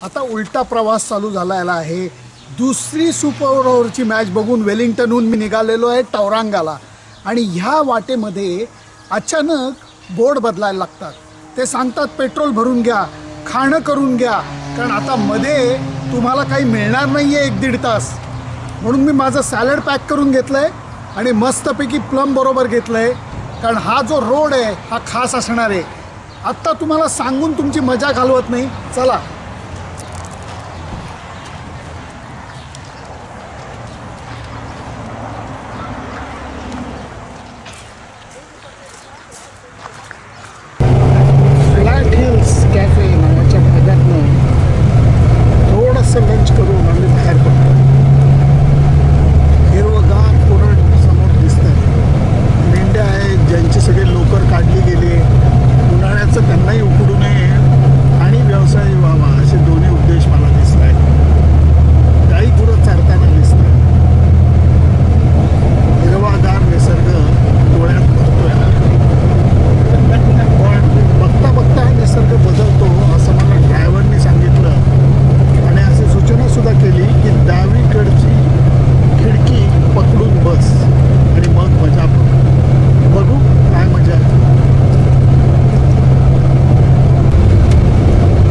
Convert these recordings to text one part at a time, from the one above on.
आता उलटा प्रवास चालू झालेला आहे। दुसरी सुपर ओव्हरची मॅच बघून वेलिंग्टनहून मी निघालेलो आहे टौरांगाला आणि ह्या वाटेमध्ये अचानक बोर्ड बदलायला लागतात। ते सांगतात पेट्रोल भरून घ्या, खाणं करून घ्या, कारण आता मध्ये तुम्हाला काही मिळणार नाहीये 1-1.5 तास। म्हणून मी माझं सॅलड पॅक करून घेतलंय आणि मस्तपैकी प्लम बरोबर घेतलंय, कारण हा जो रोड आहे हा खास असणार आहे। आता तुम्हाला सांगून तुमची मजा घालवत नाही, चला। कॅफे नावाच्या भागातनं थोडंसं लंच करून आम्ही बाहेर पडतो। हिरवगार कोरड समोर दिसतात, मेंढ्या आहेत ज्यांची सगळे लोकर काढली गेली, उन्हाळ्याचं त्यांनाही उकडू नये आणि व्यवसाय व्हावा असे दोन्ही उद्देश मला दिसत आहेत। गाई गुरं चारताना दिसतात, हिरवागार निसर्ग डोळ्यात भरतोय। बघता बघता हा निसर्ग बदलतो असं मला ड्रायव्हरनी सांगितलं आणि अशी सूचना सुद्धा केली की डावीकडची खिडकी पकडून बस आणि मग मजा बघू काय मजा।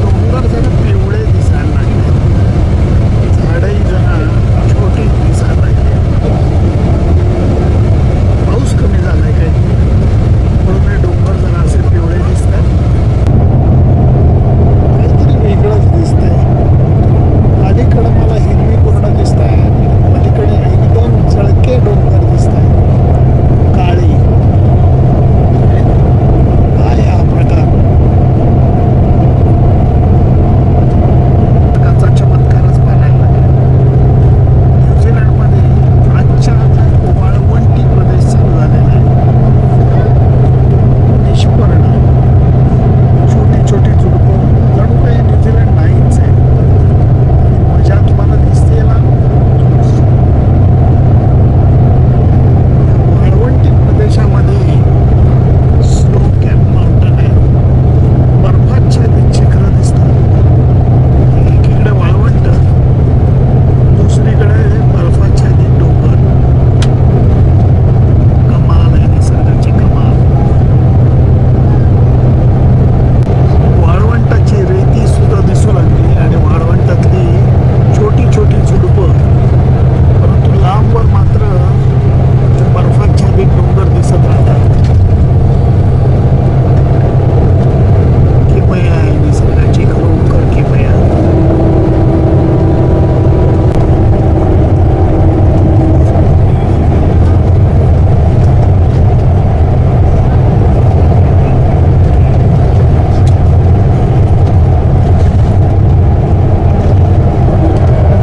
डोंगर जरा पिवळे दिसायला लागले, झाडही जरा छोटी दिसायला लागली, पाऊस कमी झालाय काय म्हणून हे डोंगर जरा असे पिवळे दिसतात। काहीतरी वेगळंच दिसतंय। अलीकडं मला हिरवी कोरडं दिसत आहे, अलीकडे एकदम चळके डोंगर दिसत आहे, काळी। काय हा प्रकार, प्रकारचा चमत्कारच पाहायला लागला। न्यूझीलंडमध्ये आजच्या वाळवंटी प्रदेश चालू झालेला आहे। निष्पर्ण छोटी छोटी झुडपं, जणू काही न्यूझीलंड नाहीच आहे। मजा तुम्हाला दिसते ना। वाळवंटी प्रदेशामध्ये स्नो कॅप माउंटन आहे, बर्फाच्छादित शिखरं दिसतात। एकीकडे वाळवंट, दुसरीकडे बर्फाच्छादित डोंगर। कमाल आहे निसर्गाची, कमाल। वाळवंटाची रेती सुद्धा दिसू लागली आणि वाळवंटातली छोटी छोटी झुडपं, परंतु लांबवर मात्र बर्फाच्छादित डोंगर दिसत राहतात। किमया आहे निसर्गाची, खरोखर किमया।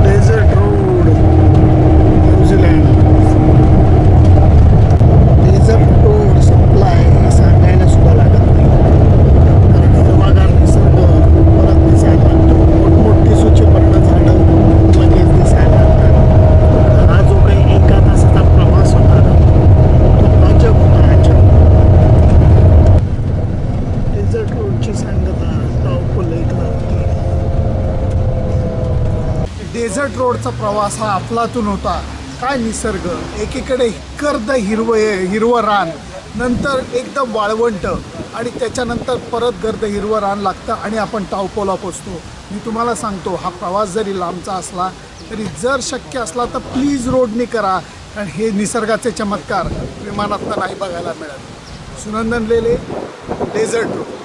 Desert road New Zealand, desert road supply सांगायला सुद्धा लागत नाही, कारण हिरवागार निसर्ग परत दिसायला लागतो। मोठमोठी स्वच्छपर्ण झाडं लगेच दिसायला लागतात। हा जो काही 1 तासाचा प्रवास होता तो अजब होता, अजब। डेझर्ट रोडची सांगता टावकोलेक लागते। डेझर्ट रोडचा प्रवास हा अफलातून होता। काय निसर्ग, एकीकडे गर्द हिरवं रान, नंतर एकदम वाळवंट आणि त्याच्यानंतर परत गर्द हिरवं रान लागतं आणि आपण टावकोला पोचतो। मी तुम्हाला सांगतो, हा प्रवास जरी लांबचा असला तरी जर शक्य असला तर प्लीज रोडनी करा, कारण हे निसर्गाचे चमत्कार विमानातनं नाही बघायला मिळत। सुनंदन लेले, डेझर्ट रोड।